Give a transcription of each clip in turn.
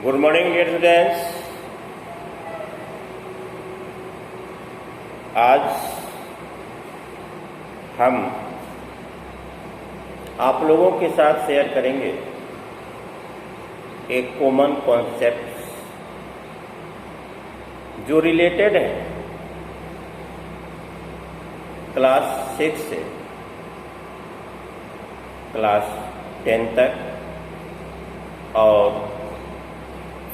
Good morning dear students. आज हम आप लोगों के साथ शेयर करेंगे एक कॉमन कॉन्सेप्ट जो रिलेटेड है क्लास 6 से क्लास 10 तक और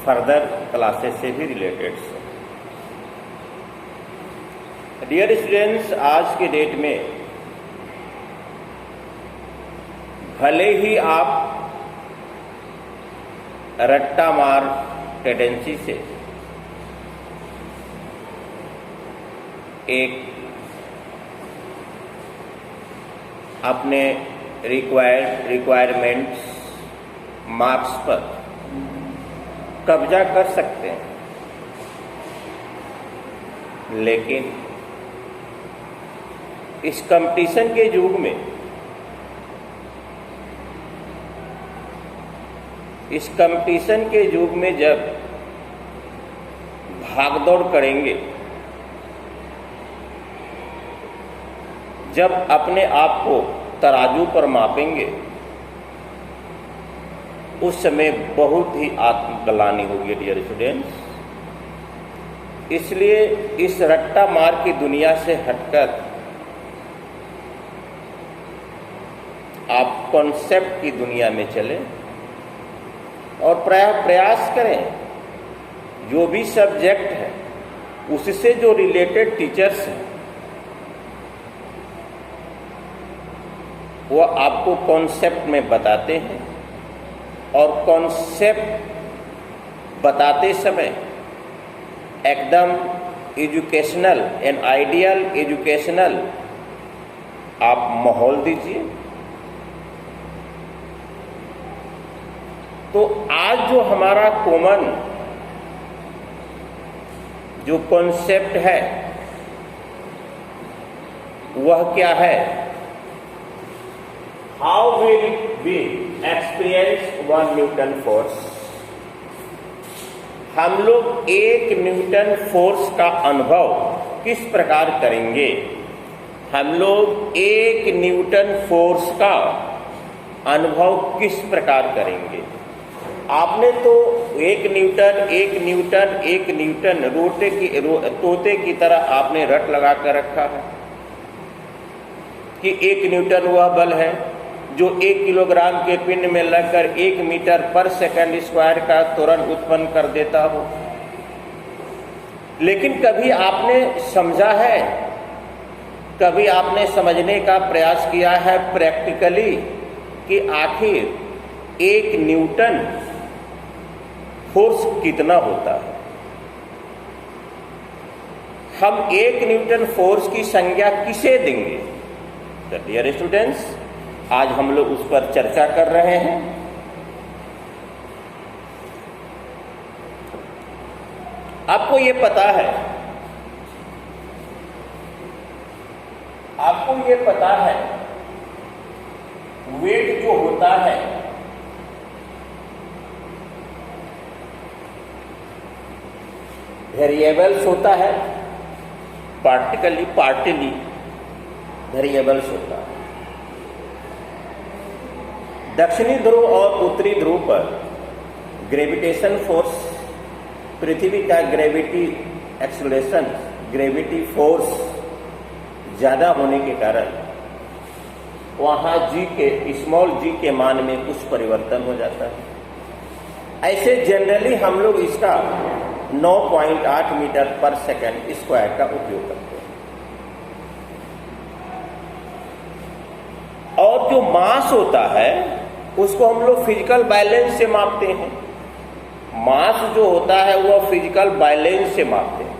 फर्दर क्लासेस से भी रिलेटेड है। डियर स्टूडेंट्स, आज के डेट में भले ही आप रट्टा मार टेंडेंसी से एक अपने रिक्वायरमेंट्स मार्क्स पर कब्जा कर सकते हैं, लेकिन इस कंपटीशन के युग में जब भागदौड़ करेंगे, जब अपने आप को तराजू पर मापेंगे, उस समय बहुत ही आत्मग्लानि होगी डियर स्टूडेंट्स। इसलिए इस रट्टा मार की दुनिया से हटकर आप कॉन्सेप्ट की दुनिया में चलें और प्रयास करें जो भी सब्जेक्ट है उससे जो रिलेटेड टीचर्स हैं वो आपको कॉन्सेप्ट में बताते हैं, और कॉन्सेप्ट बताते समय एकदम एजुकेशनल एंड आइडियल एजुकेशनल आप माहौल दीजिए। तो आज जो हमारा कॉमन जो कॉन्सेप्ट है वह क्या है? How will we experience 1 newton force. हम लोग 1 न्यूटन फोर्स का अनुभव किस प्रकार करेंगे? हम लोग 1 न्यूटन फोर्स का अनुभव किस प्रकार करेंगे? आपने तो 1 न्यूटन तोते की तरह आपने रट लगा कर रखा है कि 1 न्यूटन वह बल है जो 1 किलोग्राम के पिंड में लगकर 1 मीटर पर सेकंड स्क्वायर का त्वरण उत्पन्न कर देता हो। लेकिन कभी आपने समझा है, कभी आपने समझने का प्रयास किया है प्रैक्टिकली कि आखिर 1 न्यूटन फोर्स कितना होता है? हम 1 न्यूटन फोर्स की संज्ञा किसे देंगे? तो डियर स्टूडेंट्स, आज हम लोग उस पर चर्चा कर रहे हैं। आपको ये पता है वेट जो होता है वेरिएबल्स होता है, पार्टिकली वेरिएबल्स होता है। दक्षिणी ध्रुव और उत्तरी ध्रुव पर ग्रेविटेशन फोर्स, पृथ्वी का ग्रेविटी एक्सेलरेशन, ग्रेविटी फोर्स ज़्यादा होने के कारण वहाँ स्मॉल जी के मान में कुछ परिवर्तन हो जाता है। ऐसे जनरली हम लोग इसका 9.8 मीटर पर सेकंड स्क्वायर का उपयोग करते हैं। और जो मास होता है उसको हम लोग फिजिकल बैलेंस से मापते हैं। मास जो होता है वह फिजिकल बैलेंस से मापते हैं,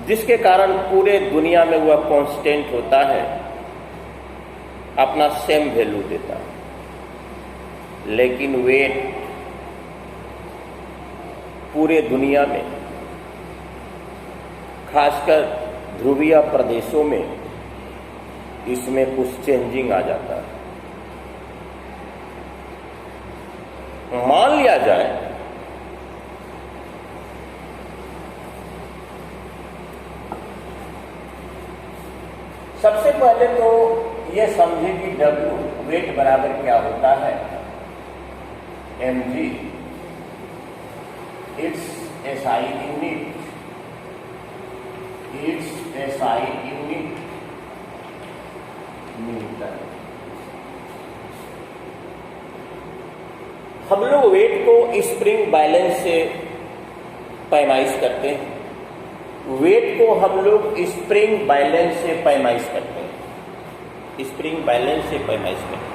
जिसके कारण पूरे दुनिया में वह कांस्टेंट होता है, अपना सेम वैल्यू देता है। लेकिन वेट पूरे दुनिया में, खासकर ध्रुवीय प्रदेशों में, इसमें कुछ चेंजिंग आ जाता है। मान लिया जाए पहले तो ये समझे कि W वेट बराबर क्या होता है, mg, it's SI unit, Newton. हम लोग वेट को स्प्रिंग बैलेंस से पैमाइश करते हैं, वेट को हम लोग स्प्रिंग बैलेंस से पैमाइश करते हैं, स्प्रिंग बैलेंस से पैमाइश करते हैं।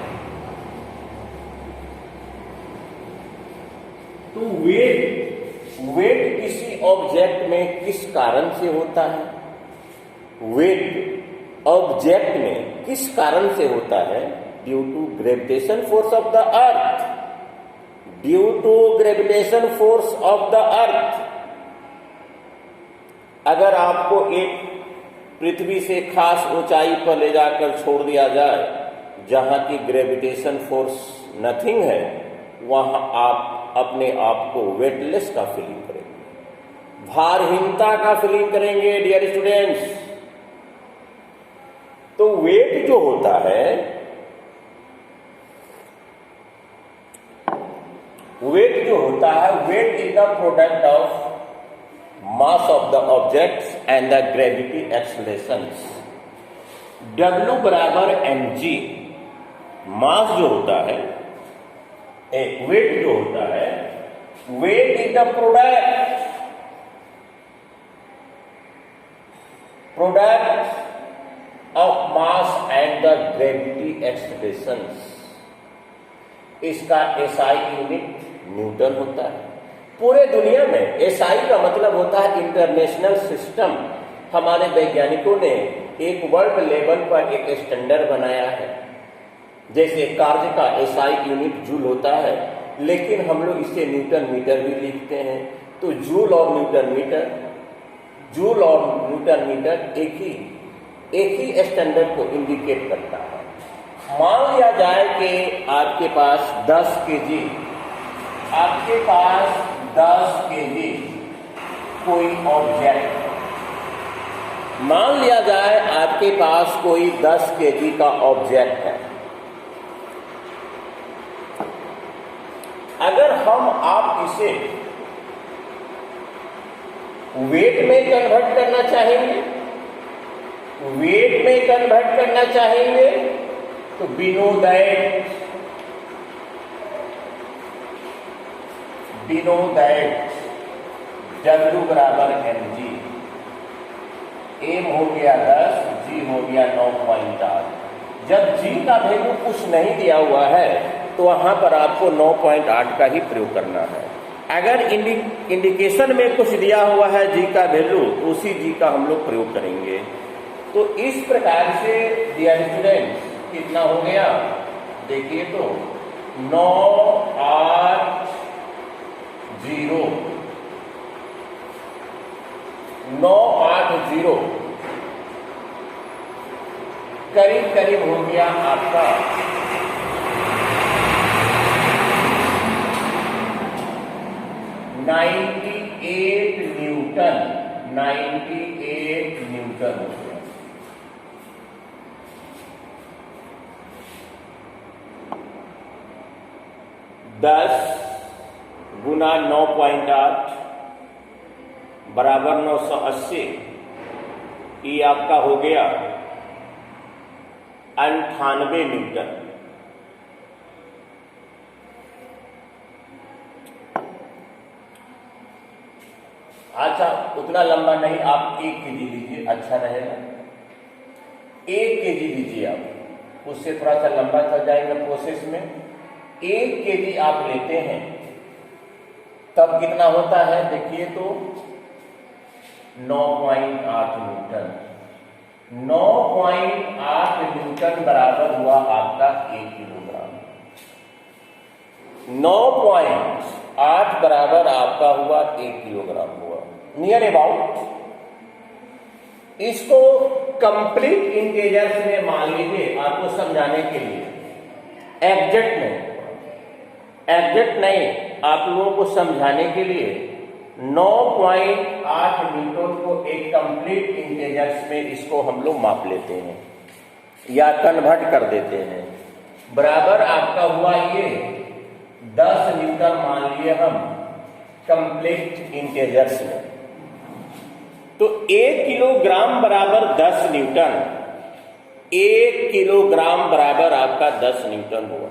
तो वेट किसी ऑब्जेक्ट में किस कारण से होता है, वेट ऑब्जेक्ट में किस कारण से होता है, due to gravitation force of the earth, due to gravitation force of the earth. अगर आपको एक पृथ्वी से खास ऊंचाई पर ले जाकर छोड़ दिया जाए जहां की ग्रेविटेशन फोर्स नथिंग है, वहां आप अपने आप को वेटलेस का फीलिंग करेंगे, भारहीनता का फीलिंग करेंगे डियर स्टूडेंट्स। तो वेट जो होता है, weight is the product of mass of the objects and the gravity accelerations। W बराबर mg, मास जो होता है, वेट जो होता है, weight is the product of mass and the gravity accelerations. इसका SI यूनिट न्यूटन होता है। पूरे दुनिया में SI का मतलब होता है इंटरनेशनल सिस्टम। हमारे वैज्ञानिकों ने एक वर्ल्ड लेवल पर एक स्टैंडर्ड बनाया है। जैसे कार्य का SI यूनिट जूल होता है, लेकिन हम लोग इसे न्यूटन मीटर भी लिखते हैं। तो जूल और न्यूटन मीटर एक ही स्टैंडर्ड को इंडिकेट करता है। मान लिया जाए कि आपके पास 10 kg कोई ऑब्जेक्ट, मान लिया जाए आपके पास कोई 10 kg का ऑब्जेक्ट है। अगर हम आप इसे वेट में कन्वर्ट करना चाहेंगे, तो we know that W बराबर mg, m हो गया 10, g हो गया 9.8। जब g का वैल्यू कुछ नहीं दिया हुआ है तो वहां पर आपको 9.8 का ही प्रयोग करना है। अगर इंडिकेशन में कुछ दिया हुआ है g का वैल्यू, तो उसी g का हम लोग प्रयोग करेंगे। तो इस प्रकार से डियर स्टूडेंट्स कितना हो गया, देखिए तो 980 करीब हो गया आपका 98 न्यूटन हो गया। दस गुना 9.8 बराबर 980, ये आपका हो गया 98 न्यूटन। अच्छा, उतना लंबा नहीं, आप 1 kg लीजिए, अच्छा रहेगा। 1 kg लीजिए आप, उससे थोड़ा सा लंबा चल जाएगा प्रोसेस में। 1 kg आप लेते हैं तब कितना होता है, देखिए तो 9.8 न्यूटन। 9.8 न्यूटन बराबर हुआ आपका 1 किलोग्राम। 9.8 बराबर आपका हुआ 1 किलोग्राम हुआ, नियर अबाउट। इसको कंप्लीट इंटीजर्स में मान लीजिए, आपको समझाने के लिए, एग्जैक्ट नहीं, आप लोगों को समझाने के लिए 9.8 न्यूटन को एक कंप्लीट इंटीजर्स में इसको हम लोग माप लेते हैं। या कन्वर्ट कर देते हैं, बराबर आपका हुआ ये 10 न्यूटन मान लिए हम कंप्लीट इंटीजर्स में। तो 1 किलोग्राम बराबर 10 न्यूटन, 1 किलोग्राम बराबर आपका 10 न्यूटन हुआ।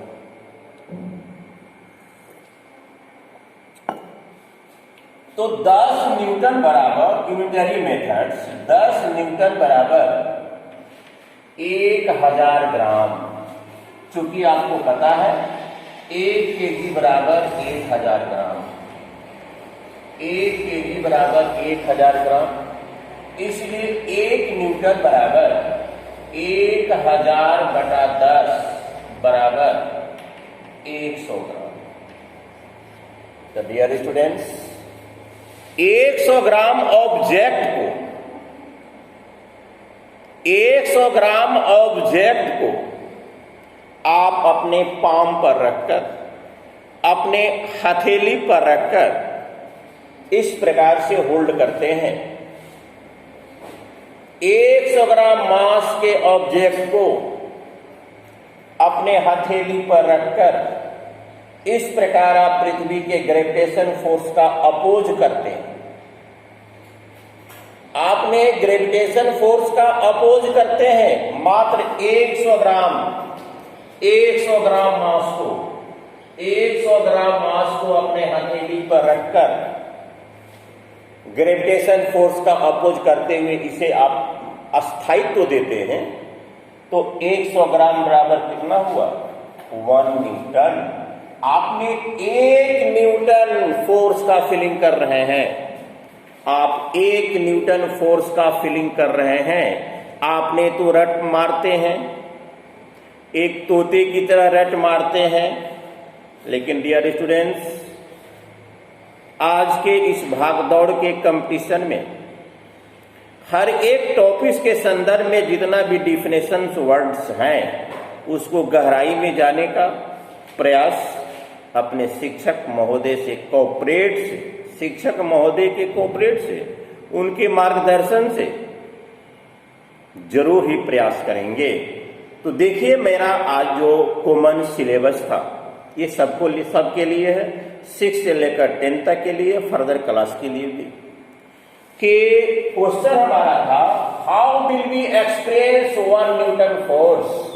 तो 10 न्यूटन बराबर यूनिटरी मेथड्स, 10 न्यूटन बराबर 1000 ग्राम। चूंकि आपको पता है 1 केजी बराबर 1000 ग्राम, 1 केजी बराबर 1000 ग्राम, इसलिए 1 न्यूटन बराबर 1000 बटा 10 बराबर 100 ग्राम। तो डियर स्टूडेंट्स, 100 ग्राम ऑब्जेक्ट को, 100 ग्राम ऑब्जेक्ट को आप अपने पाम पर रखकर, अपने हथेली पर रखकर इस प्रकार से होल्ड करते हैं। 100 ग्राम मास के ऑब्जेक्ट को अपने हथेली पर रखकर इस प्रकार आप पृथ्वी के ग्रेविटेशन फोर्स का अपोज करते हैं। आपने ग्रेविटेशन फोर्स का अपोज करते हैं मात्र 100 ग्राम मास को, 100 ग्राम मास को अपने हथेली पर रखकर ग्रेविटेशन फोर्स का अपोज करते हुए इसे आप अस्थायित्व देते हैं। तो 100 ग्राम बराबर कितना हुआ? 1 न्यूटन। आपने 1 न्यूटन फोर्स का फीलिंग कर रहे हैं, आप 1 न्यूटन फोर्स का फीलिंग कर रहे हैं। आपने तो रट मारते हैं, एक तोते की तरह रट मारते हैं, लेकिन डियर स्टूडेंट्स, आज के इस भागदौड़ के कंपटीशन में हर एक टॉपिक के संदर्भ में जितना भी डिफिनेशंस वर्ड्स हैं उसको गहराई में जाने का प्रयास अपने शिक्षक महोदय से कोऑपरेट से, शिक्षक महोदय के कोऑपरेट से, उनके मार्गदर्शन से जरूर ही प्रयास करेंगे। तो देखिए, मेरा आज जो कॉमन सिलेबस था ये सबके लिए है, 6 से लेकर 10 तक के लिए, फर्दर क्लास के लिए भी। कि क्वेश्चन हमारा था, how will we experience 1 newton force.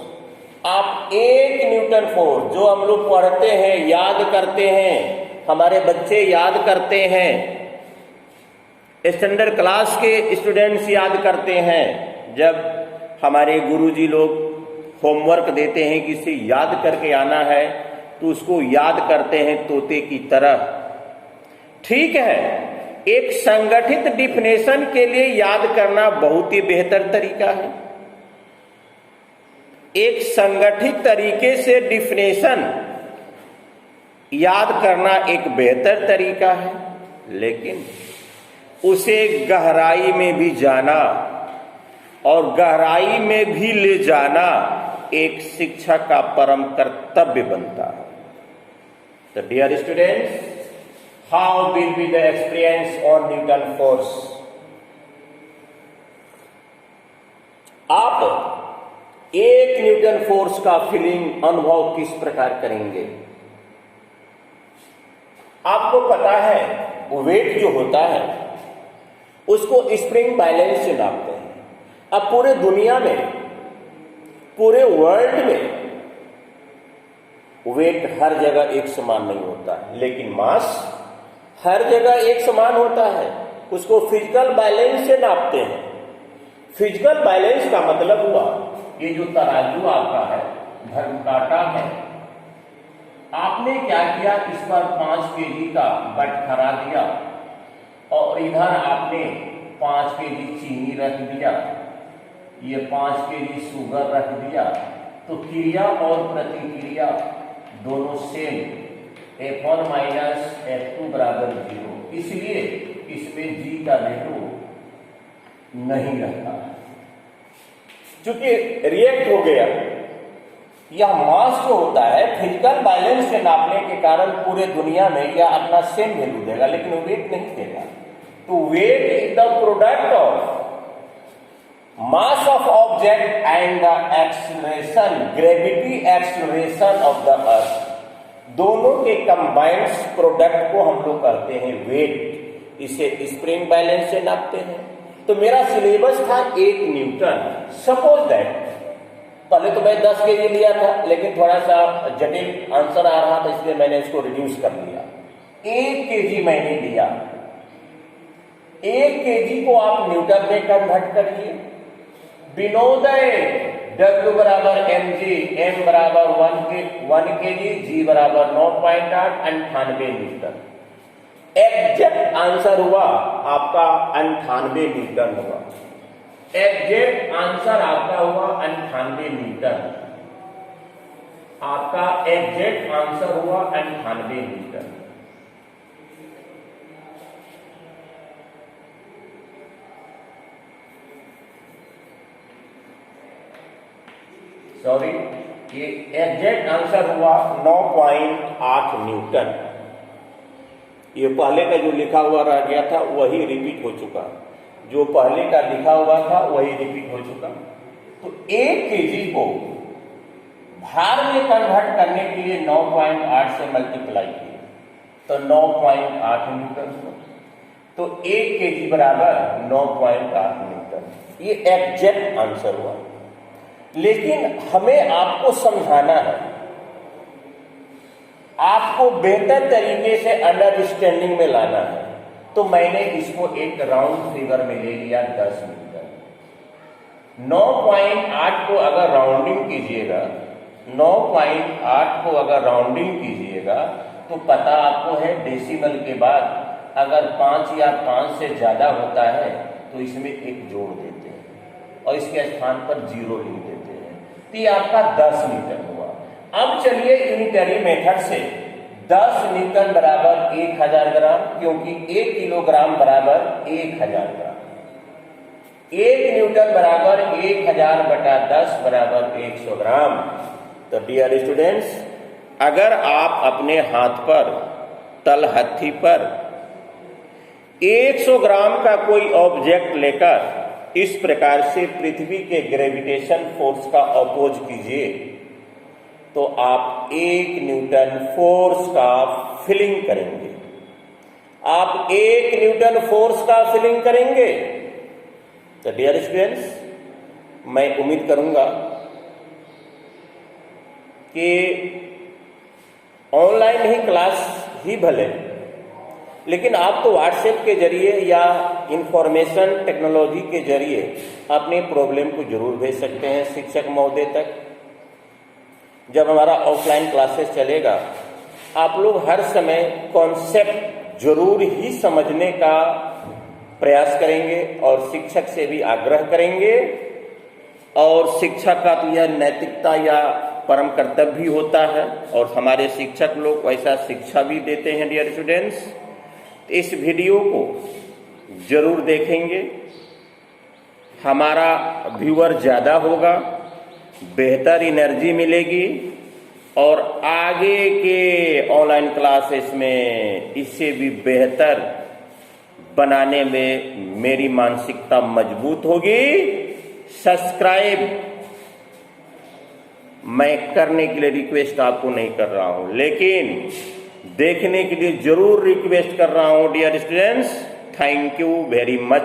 आप 1 न्यूटन फोर्स जो हम लोग पढ़ते हैं, याद करते हैं, हमारे बच्चे याद करते हैं, स्टैंडर्ड क्लास के स्टूडेंट्स याद करते हैं, जब हमारे गुरुजी लोग होमवर्क देते हैं कि इसे याद करके आना है तो उसको याद करते हैं तोते की तरह। ठीक है, एक संगठित डिफिनेशन के लिए याद करना बहुत ही बेहतर तरीका है। एक संगठित तरीके से डिफिनेशन याद करना एक बेहतर तरीका है, लेकिन उसे गहराई में भी जाना और गहराई में भी ले जाना एक शिक्षक का परम कर्तव्य बनता है। तो dear students, how will be the experience on newton force. आप 1 न्यूटन फोर्स का फीलिंग, अनुभव किस प्रकार करेंगे? आपको पता है वेट जो होता है उसको स्प्रिंग बैलेंस से नापते हैं। अब पूरे दुनिया में, पूरे वर्ल्ड में वेट हर जगह एक समान नहीं होता है, लेकिन मास हर जगह एक समान होता है। उसको फिजिकल बैलेंस से नापते हैं। फिजिकल बैलेंस का मतलब हुआ, ये जो तराजू आपका है, धर्मकाटा है, आपने क्या किया, इस पर 5 केजी का बटखरा दिया और इधर आपने 5 केजी चीनी रख दिया, ये 5 केजी शुगर रख दिया। तो क्रिया और प्रतिक्रिया दोनों सेम, F1 माइनस F2 बराबर 0, इसलिए इसमें G का वैल्यू नहीं रहता है, चूंकि रिएक्ट हो गया। यह मास जो होता है फिजिकल बैलेंस से नापने के कारण पूरे दुनिया में यह अपना सेम वैल्यू देगा, लेकिन वेट नहीं देगा। तो weight is the product of mass of object and the acceleration, gravity acceleration of the earth, दोनों के कंबाइंड प्रोडक्ट को हम लोग कहते हैं वेट। इसे स्प्रिंग बैलेंस से नापते हैं। तो मेरा सिलेबस था 1 न्यूटन। सपोज दैट पहले तो मैं 10 केजी लिया था, लेकिन थोड़ा सा जटिल आंसर आ रहा था, इसलिए मैंने इसको रिड्यूस कर लिया। 1 केजी मैंने लिया। 1 केजी को आप न्यूटन में कन्वर्ट करिए। विनोदय W बराबर mg, m बराबर 1 kg, g बराबर 9.8, 98 न्यूटन। एग्जैक्ट आंसर हुआ आपका 98 न्यूटन हुआ। एग्जैक्ट आंसर आपका हुआ 98 न्यूटन। आपका एग्जैक्ट आंसर हुआ 98 न्यूटन। सॉरी, ये एग्जैक्ट आंसर हुआ 9.8 न्यूटन। ये पहले का जो लिखा हुआ रह गया था वही रिपीट हो चुका। जो पहले का लिखा हुआ था वही रिपीट हो चुका। तो 1 केजी को भार में कन्वर्ट करने के लिए 9.8 से मल्टीप्लाई किया तो 9.8 न्यूटन हुआ। तो 1 केजी बराबर 9.8 न्यूटन। ये एग्जैक्ट आंसर हुआ। लेकिन हमें आपको समझाना है, आपको बेहतर तरीके से अंडरस्टैंडिंग में लाना है। तो मैंने इसको एक राउंड फिगर में ले लिया 10 न्यूटन। 9.8 को अगर राउंडिंग कीजिएगा, 9.8 को अगर राउंडिंग कीजिएगा तो पता आपको है डेसिमल के बाद अगर 5 या 5 से ज्यादा होता है तो इसमें 1 जोड़ देते हैं और इसके स्थान पर 0 लिख देते हैं। तो ये आपका 10 न्यूटन हुआ। अब चलिए यूनिटरी मेथड से 10 न्यूटन बराबर 1000 ग्राम, क्योंकि 1 किलोग्राम बराबर 1000 ग्राम। 1 न्यूटन बराबर 1000 बटा 10 बराबर 100 ग्राम। तो डियर स्टूडेंट्स, अगर आप अपने हाथ पर तलहथी पर 100 ग्राम का कोई ऑब्जेक्ट लेकर इस प्रकार से पृथ्वी के ग्रेविटेशन फोर्स का अपोज कीजिए तो आप 1 न्यूटन फोर्स का फीलिंग करेंगे। आप 1 न्यूटन फोर्स का फीलिंग करेंगे। तो डियर स्टूडेंट्स, मैं उम्मीद करूंगा कि ऑनलाइन ही क्लास ही भले, लेकिन आप तो व्हाट्सएप के जरिए या इंफॉर्मेशन टेक्नोलॉजी के जरिए अपने प्रॉब्लम को जरूर भेज सकते हैं शिक्षक महोदय तक। जब हमारा ऑफलाइन क्लासेस चलेगा, आप लोग हर समय कॉन्सेप्ट जरूर ही समझने का प्रयास करेंगे और शिक्षक से भी आग्रह करेंगे। और शिक्षक का तो यह नैतिकता या परम कर्तव्य भी होता है और हमारे शिक्षक लोग वैसा शिक्षा भी देते हैं। डियर स्टूडेंट्स, इस वीडियो को जरूर देखेंगे, हमारा व्यूअर ज़्यादा होगा, बेहतर एनर्जी मिलेगी और आगे के ऑनलाइन क्लासेस में इससे भी बेहतर बनाने में मेरी मानसिकता मजबूत होगी। सब्सक्राइब मैं करने के लिए रिक्वेस्ट आपको नहीं कर रहा हूं, लेकिन देखने के लिए जरूर रिक्वेस्ट कर रहा हूं। Dear students, thank you very much.